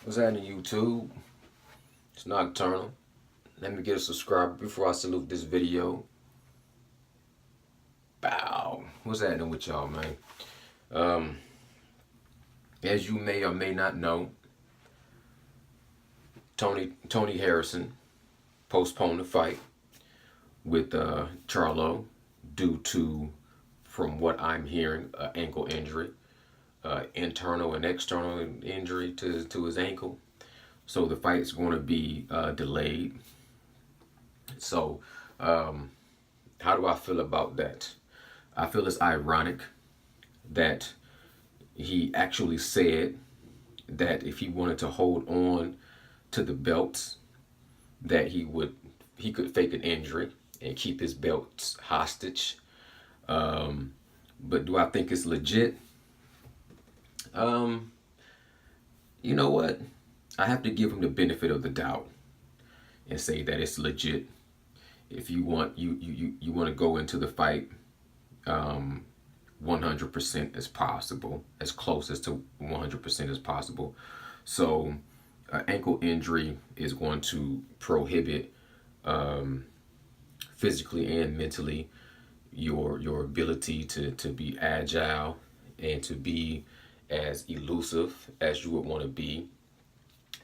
What's happening, YouTube? It's Nocturnal. Let me get a subscriber before I salute this video. Bow. What's happening with y'all, man? Um, as you may or may not know, Tony Harrison postponed the fight with Charlo due to, from what I'm hearing, ankle injury, internal and external injury to his ankle. So the fight's going to be delayed. So, how do I feel about that? I feel it's ironic that he actually said that if he wanted to hold on to the belts, that he could fake an injury and keep his belts hostage. But do I think it's legit? Um, you know what? I have to give him the benefit of the doubt and say that it's legit. If you want you want to go into the fight 100% as possible, as close as to 100% as possible. So, ankle injury is going to prohibit physically and mentally your ability to be agile and to be as elusive as you would want to be,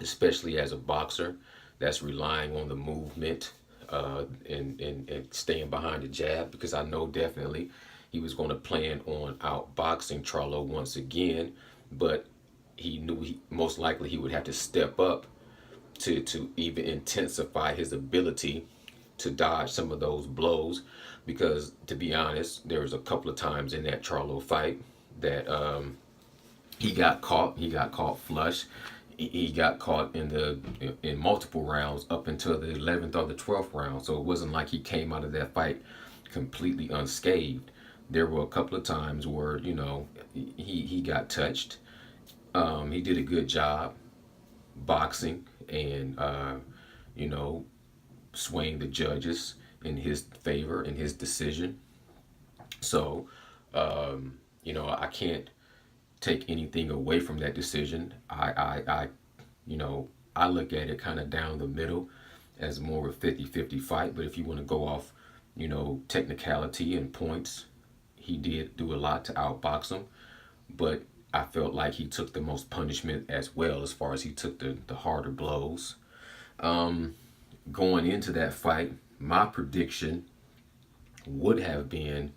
especially as a boxer that's relying on the movement and staying behind the jab, because I know definitely he was going to plan on outboxing Charlo once again, but he knew most likely he would have to step up to even intensify his ability to dodge some of those blows, because to be honest, there was a couple of times in that Charlo fight that he got caught flush. He got caught in multiple rounds up until the 11th or the 12th round. So it wasn't like he came out of that fight completely unscathed. There were a couple of times where he got touched. He did a good job boxing and you know swaying the judges in his favor in his decision. So I can't take anything away from that decision. I look at it kind of down the middle as more of a 50-50 fight. But if you want to go off, technicality and points, he did do a lot to outbox him. But I felt like he took the most punishment as well, as far as he took the harder blows. Going into that fight, my prediction would have been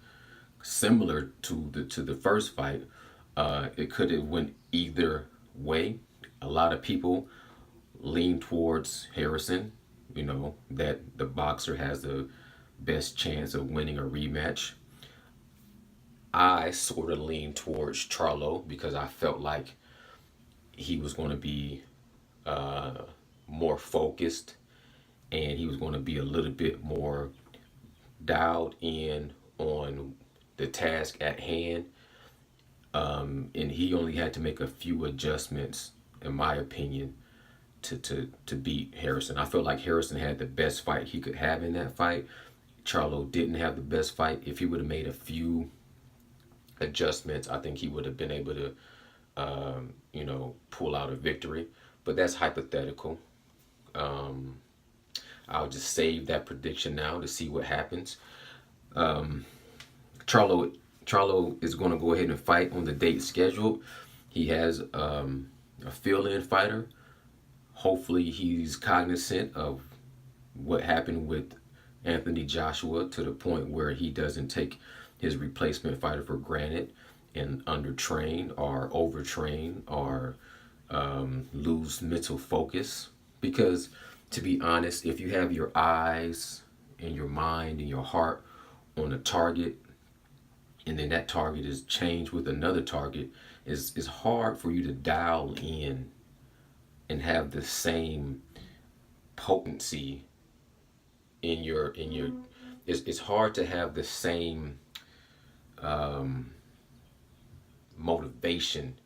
similar to the first fight. It could have went either way. A lot of people lean towards Harrison, that the boxer has the best chance of winning a rematch. I sort of lean towards Charlo because I felt like he was going to be more focused, and he was going to be a little bit more dialed in on the task at hand. And he only had to make a few adjustments, in my opinion, to beat Harrison. I felt like Harrison had the best fight he could have in that fight. Charlo didn't have the best fight. If he would have made a few adjustments, I think he would have been able to, pull out a victory. But that's hypothetical. I'll just save that prediction now to see what happens. Charlo Charlo is going to go ahead and fight on the date scheduled. He has a fill-in fighter. Hopefully he's cognizant of what happened with Anthony Joshua to the point where he doesn't take his replacement fighter for granted and undertrain or overtrain or lose mental focus. Because to be honest, if you have your eyes and your mind and your heart on a target, and then that target is changed with another target, it's hard for you to dial in and have the same potency in your it's hard to have the same motivation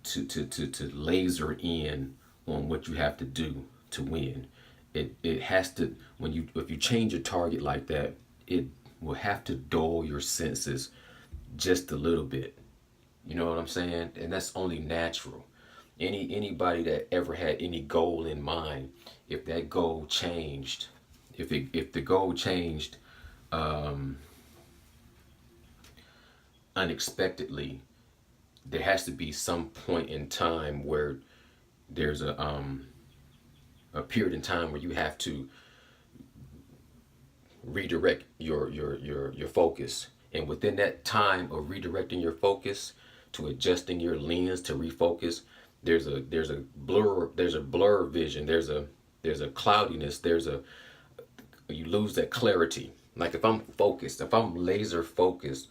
to laser in on what you have to do to win. It has to, when you if you change a target like that, it will have to dull your senses just a little bit. You know what I'm saying? And that's only natural. Anybody that ever had any goal in mind, if that goal changed, if the goal changed unexpectedly, there has to be some point in time where there's a period in time where you have to redirect your focus. And within that time of redirecting your focus, to adjusting your lens to refocus, there's a blur vision, there's a cloudiness, you lose that clarity. Like if I'm laser focused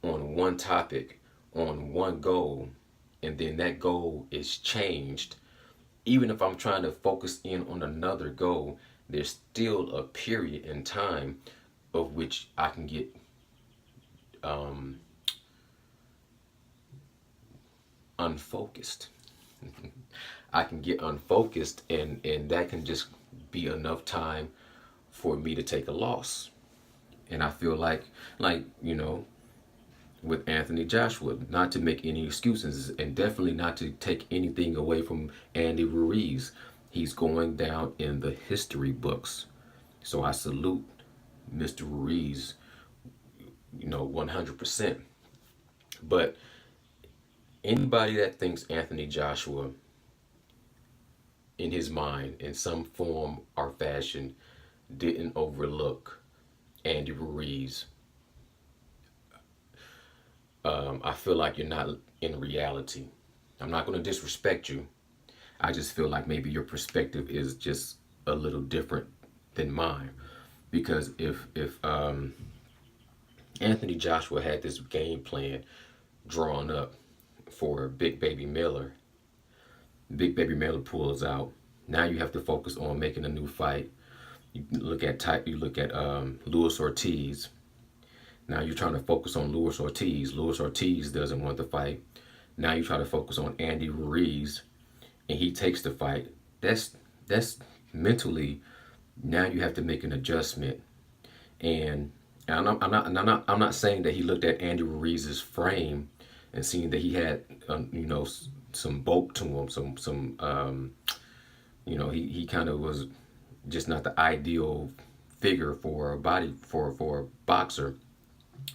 on one topic, on one goal, and then that goal is changed, even if I'm trying to focus in on another goal, there's still a period in time of which I can get unfocused. I can get unfocused, and that can just be enough time for me to take a loss. And I feel like with Anthony Joshua, not to make any excuses, and definitely not to take anything away from Andy Ruiz. He's going down in the history books. So I salute Mr. Ruiz, 100%. But anybody that thinks Anthony Joshua, in his mind, in some form or fashion, didn't overlook Andy Ruiz, I feel like you're not in reality. I'm not going to disrespect you. I just feel like maybe your perspective is just a little different than mine. Because if Anthony Joshua had this game plan drawn up for Big Baby Miller, Big Baby Miller pulls out. Now you have to focus on making a new fight. You look at Luis Ortiz. Now you're trying to focus on Luis Ortiz. Luis Ortiz doesn't want the fight. Now you try to focus on Andy Ruiz, and he takes the fight. That's mentally. Now you have to make an adjustment, and I'm not saying that he looked at Andy Ruiz's frame and seen that he had some bulk to him, he kind of was just not the ideal figure for a boxer.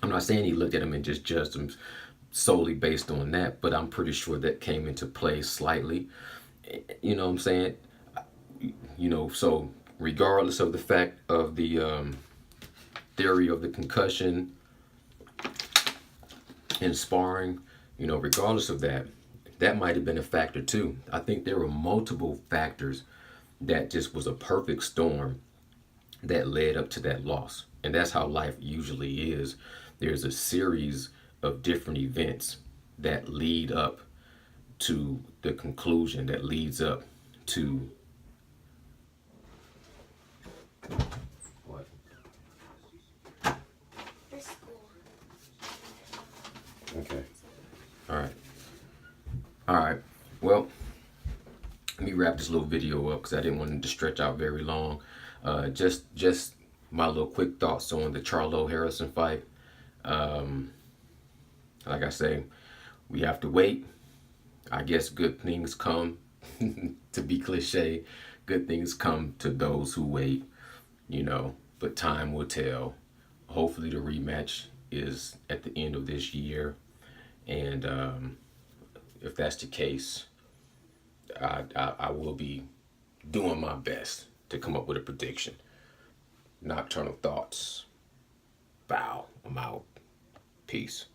I'm not saying he looked at him and just judged him solely based on that, but I'm pretty sure that came into play slightly. You know what I'm saying? So regardless of the fact of the theory of the concussion in sparring, regardless of that, that might have been a factor too. I think there were multiple factors that just was a perfect storm that led up to that loss. And that's how life usually is. There's a series of different events that lead up to the conclusion, that leads up to what? Okay. All right. All right. Well, let me wrap this little video up because I didn't want it to stretch out very long. Just my little quick thoughts on the Charlo Harrison fight. Like I say, we have to wait. I guess good things come, to be cliche, good things come to those who wait, but time will tell. Hopefully the rematch is at the end of this year. And if that's the case, I will be doing my best to come up with a prediction. Nocturnal Thoughts. Bow. I'm out. Peace.